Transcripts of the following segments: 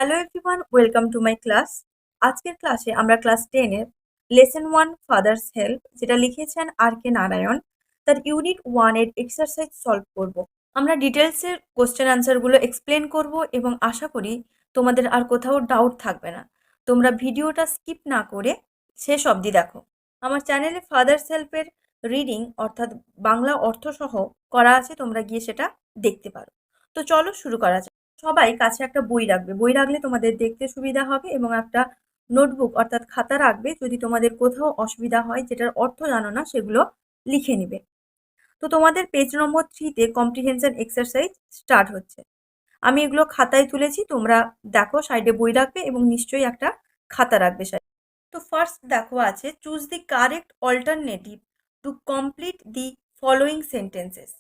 Hello everyone, welcome to my class. আজকের ক্লাসে আমরা ক্লাস 10 এর লেসন 1 ফাদার্স হেল্প যেটা লিখেছেন আর কে নারায়ণ, তার ইউনিট 1 এর এক্সারসাইজ সলভ করব। আমরা ডিটেলসের কোশ্চেন আনসারগুলো এক্সপ্লেন করব এবং আশা করি তোমাদের আর কোথাও ডাউট থাকবে না। তোমরা ভিডিওটা স্কিপ না করে শেষ অবধি দেখো। আমার চ্যানেলে ফাদার্স হেল্পের রিডিং অর্থাৎ বাংলা অর্থ সহ করা আছে, তোমরা গিয়ে সেটা দেখতে পারো। তো চলো শুরু করা যাক। সবাই কাছে একটা বই রাখবে। বই রাখলে তোমাদের দেখতে সুবিধা হবে এবং একটা নোটবুক অর্থাৎ খাতা রাখবে, যদি তোমাদের কোথাও অসুবিধা হয় যেটার অর্থ জানো না সেগুলো লিখে নিবে। তো তোমাদের পেজ নম্বর 3 তে কম্প্রিহেনশন এক্সারসাইজ স্টার্ট হচ্ছে। আমি এগুলো খাতায় তুলেছি, তোমরা দেখো, সাইডে বই রাখবে এবং নিশ্চয়ই একটা খাতা রাখবে সাইডে। তো ফার্স্ট দেখো আছে, choose the correct alternative to complete the following sentences.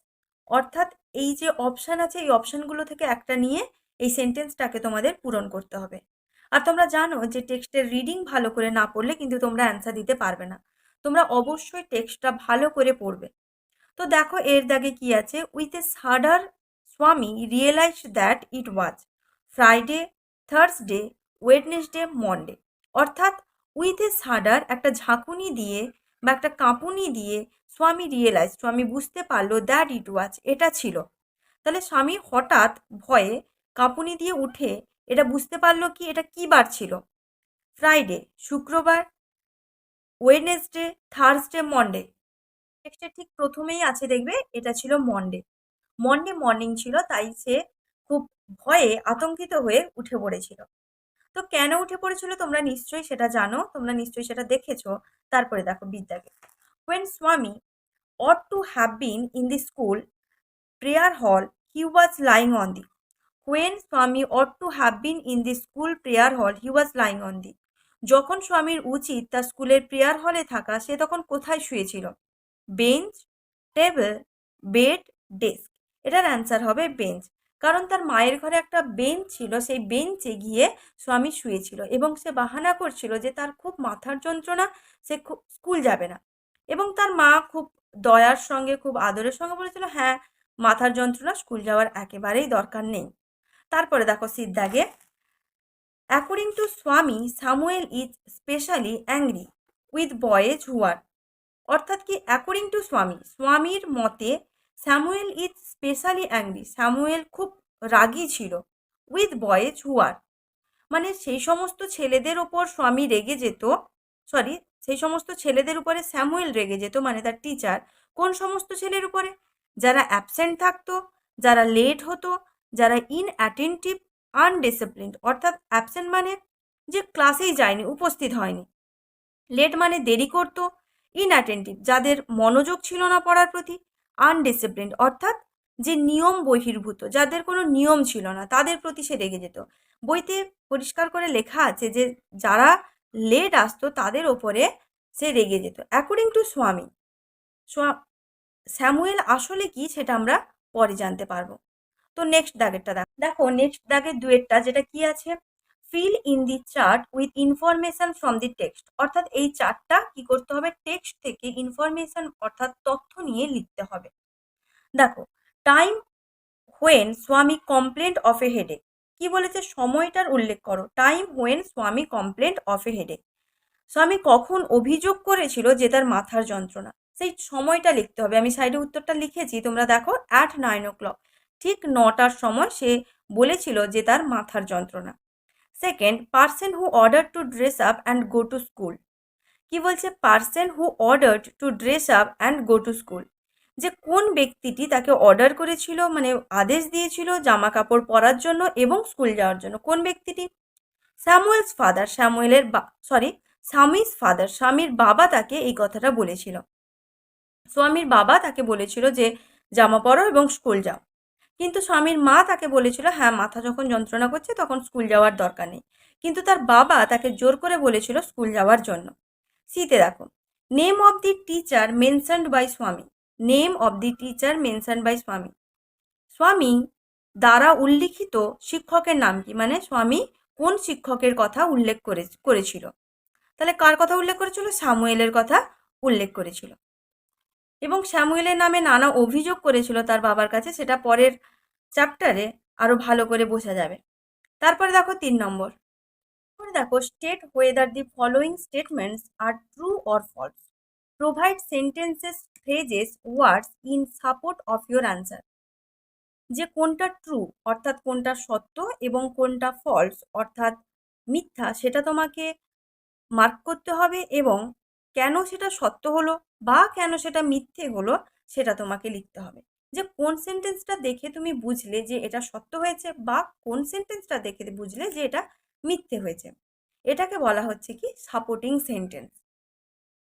অর্থাৎ এই যে অপশান আছে এই অপশানগুলো থেকে একটা নিয়ে এই সেন্টেন্সটাকে তোমাদের পূরণ করতে হবে। আর তোমরা জানো যে টেক্সটের রিডিং ভালো করে না পড়লে কিন্তু তোমরা অ্যান্সার দিতে পারবে না। তোমরা অবশ্যই টেক্সটটা ভালো করে পড়বে। তো দেখো এর দাগে কি আছে, উইথ এ সাডার স্বামী realize that it was Friday, Thursday, Wednesday, Monday. অর্থাৎ উইথ এ সাডার একটা ঝাঁকুনি দিয়ে বা একটা কাঁপুনি দিয়ে স্বামী রিয়েলাইজ, স্বামী বুঝতে পারলো দ্যাট ইট ওয়াজ এটা ছিল। তাহলে স্বামী হঠাৎ ভয়ে কাঁপুনি দিয়ে উঠে এটা বুঝতে পারলো কি এটা কি বার ছিল। ফ্রাইডে শুক্রবার, ওয়েডনেসডে, থার্সডে, মন্ডে। টেক্সটের ঠিক প্রথমেই আছে, দেখবে এটা ছিল মন্ডে। মন্ডে মর্নিং ছিল, তাই সে খুব ভয়ে আতঙ্কিত হয়ে উঠে পড়েছিল। তো কেন উঠে পড়েছিল তোমরা নিশ্চয়ই সেটা জানো, তোমরা নিশ্চয়ই সেটা দেখেছো। তারপরে দেখো বিদ্যাকে, when Swami ought to have been in the school prayer hall, he was lying on the. When Swami ought to have been in the school prayer hall, he was lying on the. যখন স্বামীর উচিত তার স্কুলের prayer হলে থাকা, সে তখন কোথায় শুয়েছিল? Bench, table, bed, desk. এটার অ্যান্সার হবে বেঞ্চ। কারণ তার মায়ের ঘরে একটা বেঞ্চ ছিল, সেই বেঞ্চে গিয়ে স্বামী শুয়েছিল এবং সে বাহানা করছিল যে তার খুব মাথার যন্ত্রণা, সে খুব স্কুল যাবে না। এবং তার মা খুব দয়ার সঙ্গে খুব আদরের সঙ্গে বলেছিল, হ্যাঁ মাথার যন্ত্রণা, স্কুল যাওয়ার একেবারেই দরকার নেই। তারপরে দেখো সিদ্ধাগে, according to Swami Samuel is specially angry with boys who are. অর্থাৎ কি, অ্যাকর্ডিং টু স্বামী, স্বামীর মতে Samuel is specially angry, Samuel খুব রাগী ছিল। উইথ বয়েজ হু আর, মানে সেই সমস্ত ছেলেদের ওপর স্বামী রেগে যেত, সরি, সেই সমস্ত ছেলেদের উপরে স্যামুয়েল রেগে যেত, মানে তার টিচার। কোন সমস্ত ছেলের উপরে? যারা অ্যাবসেন্ট থাকতো, যারা লেট হতো, যারা ইনঅ্যাটেন্টিভ, আনডিসিপ্লিনড। অর্থাৎ অ্যাবসেন্ট মানে যে ক্লাসেই যায়নি, উপস্থিত হয়নি। লেট মানে দেরি করতো। ইনঅ্যাটেন্টিভ যাদের মনোযোগ ছিল না পড়ার প্রতি। আনডিসিপ্লিনড অর্থাৎ যে নিয়ম বহির্ভূত, যাদের কোনো নিয়ম ছিল না, তাদের প্রতি সে রেগে যেত। বইতে পরিষ্কার করে লেখা আছে যে যারা লেট আসতো তাদের ওপরে সে রেগে যেত। অ্যাকর্ডিং টু স্বামী, স্যামুয়েল আসলে কি সেটা আমরা পরে জানতে পারবো। তো নেক্সট দাগেরটা দেখো, নেক্সট দাগের দুয়েরটা যেটা কি আছে, fill in the chart with information from the text. অর্থাৎ এই চার্টটা কি করতে হবে, টেক্সট থেকে ইনফরমেশন অর্থাৎ তথ্য নিয়ে লিখতে হবে। দেখো, টাইম হোয়েন স্বামী কমপ্লেন্ট অফ এ হেডেক। কি বলেছে, সময়টার উল্লেখ করো। টাইম হোয়েন স্বামী কমপ্লেন্ট অফ এ হেডেক, স্বামী কখন অভিযোগ করেছিল যে তার মাথার যন্ত্রণা, সেই সময়টা লিখতে হবে। আমি সাইডে উত্তরটা লিখেছি, তোমরা দেখো, অ্যাট 9 o'clock, ঠিক 9টার সময় সে বলেছিল যে তার মাথার যন্ত্রণা। Second, person who order to dress up and go to school. কি বলছে, person who order to dress up and go to school, যে কোন ব্যক্তিটি তাকে অর্ডার করেছিল, মানে আদেশ দিয়েছিল জামা কাপড় পরার জন্য এবং স্কুল যাওয়ার জন্য। কোন ব্যক্তিটি? স্যামুয়েলস ফাদার, স্যামুয়েলের সরি, স্বামীর ফাদার, স্বামীর বাবা তাকে এই কথাটা বলেছিল। স্বামীর বাবা তাকে বলেছিল যে জামা পরো এবং স্কুল যাও। কিন্তু স্বামীর মা তাকে বলেছিল, হ্যাঁ মাথা যখন যন্ত্রণা করছে তখন স্কুল যাওয়ার দরকার নেই। কিন্তু তার বাবা তাকে জোর করে বলেছিল স্কুল যাওয়ার জন্য। সিতে দেখো, name of the teacher mentioned by Swami. Name of the teacher mentioned by Swami, Swami দ্বারা উল্লিখিত শিক্ষকের নাম কি, মানে স্বামী কোন শিক্ষকের কথা উল্লেখ করেছিল। তাহলে কার কথা উল্লেখ করেছিল? স্যামুয়েলের কথা উল্লেখ করেছিল। এবং স্যামুয়েলের নামে নানা অভিযোগ করেছিল তার বাবার কাছে, সেটা পরের চ্যাপ্টারে আরো ভালো করে বোঝা যাবে। তারপরে দেখো 3 নম্বর। তারপরে দেখো state whether the following statements are true or false. Provide sentences, phrases, words in support of your answer. যে কোনটা ট্রু অর্থাৎ কোনটা সত্য এবং কোনটা ফলস অর্থাৎ মিথ্যা সেটা তোমাকে মার্ক করতে হবে, এবং কেন সেটা সত্য হলো বা কেন সেটা মিথ্যে হলো সেটা তোমাকে লিখতে হবে। যে কোন সেন্টেন্সটা দেখে তুমি বুঝলে যে এটা সত্য হয়েছে বা কোন সেন্টেন্সটা দেখে বুঝলে যে এটা মিথ্যে হয়েছে, এটাকে বলা হচ্ছে কি সাপোর্টিং সেন্টেন্স।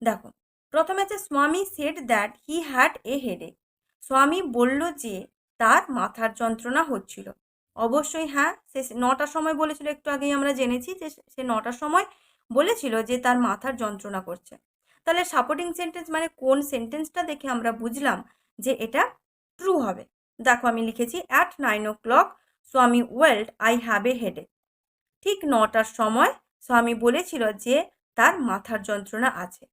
দেখো প্রথমে আছে স্বামী said that he had a headache. স্বামী বলল যে তার মাথার যন্ত্রণা হচ্ছিল। অবশ্যই হ্যাঁ, সে 9টার সময় বলেছিল, একটু আগেই আমরা জেনেছি যে সে 9টার সময় বলেছিল যে তার মাথার যন্ত্রণা করছে। তাহলে সাপোর্টিং সেন্টেন্স মানে কোন সেন্টেন্সটা দেখে আমরা বুঝলাম যে এটা ট্রু হবে। দেখো আমি লিখেছি অ্যাট 9 o'clock স্বামী wailed I have a headache. ঠিক 9টার সময় স্বামী বলেছিল যে তার মাথার যন্ত্রণা আছে।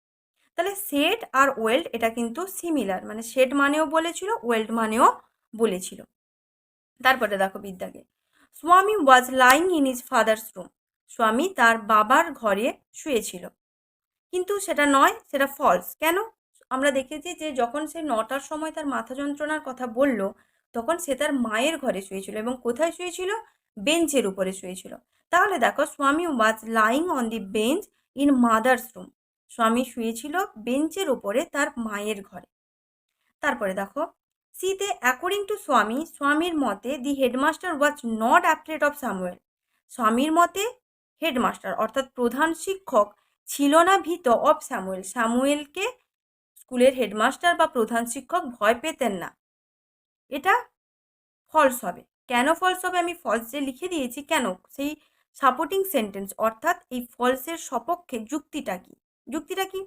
তাহলে সেড আর ওয়েল্ড এটা কিন্তু সিমিলার, মানে সেড মানেও বলেছিল, ওয়েল্ড মানেও বলেছিল। তারপরে দেখো বিদ্যাকে, স্বামী was lying in his father's room. স্বামী তার বাবার ঘরে শুয়েছিল, কিন্তু সেটা নয়, সেটা ফলস। কেন? আমরা দেখেছি যে যখন সে 9টার সময় তার মাথা যন্ত্রণার কথা বলল তখন সে তার মায়ের ঘরে শুয়েছিল, এবং কোথায় শুয়েছিল? বেঞ্চের উপরে শুয়েছিল। তাহলে দেখো স্বামী was lying on the bench in mother's room. স্বামী শুয়েছিল বেঞ্চের উপরে তার মায়ের ঘরে। তারপরে দেখো সিতে অ্যাকর্ডিং টু স্বামী, স্বামীর মতে the headmaster was not afraid of Samuel. স্বামীর মতে হেডমাস্টার অর্থাৎ প্রধান শিক্ষক ছিল না ভীত অফ স্যামুয়েল। স্যামুয়েলকে স্কুলের হেডমাস্টার বা প্রধান শিক্ষক ভয় পেতেন না। এটা ফলস হবে। কেন ফলস হবে? আমি ফলস যে লিখে দিয়েছি, কেন সেই সাপোর্টিং সেন্টেন্স অর্থাৎ এই ফলসের সপক্ষে যুক্তিটা কি? যুক্তিটা কি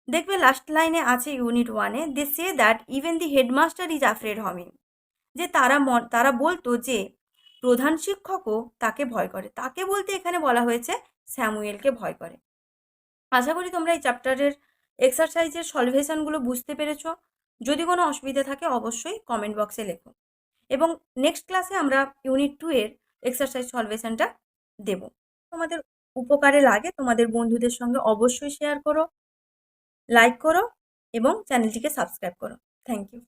দেখবে লাস্ট লাইনে আছে ইউনিট 1-এ, they say that even the headmaster is afraid of him. যে তারা বলতো যে প্রধান শিক্ষকও তাকে ভয় করে। তাকে বলতে এখানে বলা হয়েছে স্যামুয়েলকে ভয় করে। আশা করি তোমরা এই চ্যাপ্টারের এক্সারসাইজের সলভেশনগুলো বুঝতে পেরেছো। যদি কোনো অসুবিধা থাকে অবশ্যই কমেন্ট বক্সে লেখো, এবং নেক্সট ক্লাসে আমরা ইউনিট 2-এর এক্সারসাইজ সলভেশনটা দেব। তোমাদের উপকারে লাগে তোমাদের বন্ধুদের সঙ্গে অবশ্যই শেয়ার করো, লাইক করো এবং চ্যানেলটিকে সাবস্ক্রাইব করো। Thank you.